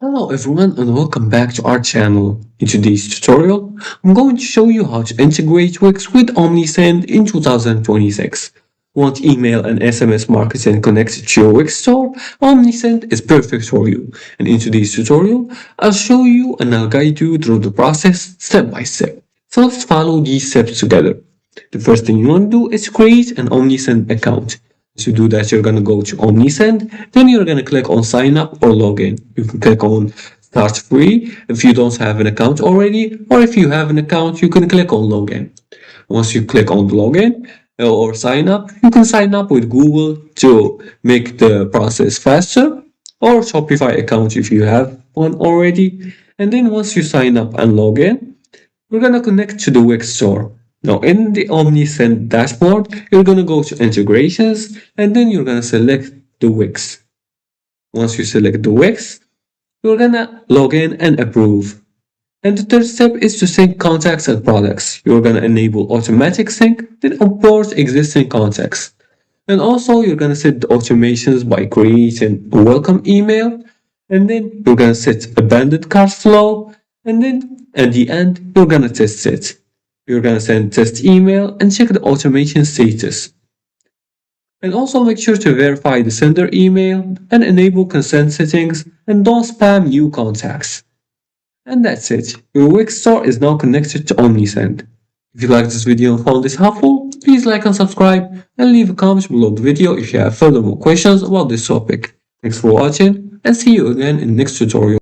Hello everyone and welcome back to our channel. In today's tutorial, I'm going to show you how to integrate Wix with Omnisend in 2026. Want email and SMS marketing connected to your Wix store? Omnisend is perfect for you. And in today's tutorial, I'll show you and I'll guide you through the process step by step. So let's follow these steps together. The first thing you want to do is create an Omnisend account. To do that, you're going to go to Omnisend, then you're going to click on sign up or login. You can click on start free if you don't have an account already, or if you have an account, you can click on login. Once you click on login or sign up, you can sign up with Google to make the process faster, or Shopify account if you have one already. And then once you sign up and log in, we're going to connect to the Wix store. Now in the Omnisend dashboard, you're going to go to integrations and then you're going to select the Wix. Once you select the Wix, you're going to log in and approve. And the third step is to sync contacts and products. You're going to enable automatic sync, then import existing contacts. And also you're going to set the automations by creating a welcome email. And then you're going to set abandoned cart flow. And then at the end, you're going to test it. You're going to send test email and check the automation status. And also make sure to verify the sender email and enable consent settings and don't spam new contacts. And that's it. Your Wix store is now connected to Omnisend. If you liked this video and found this helpful, please like and subscribe and leave a comment below the video if you have further more questions about this topic. Thanks for watching and see you again in the next tutorial.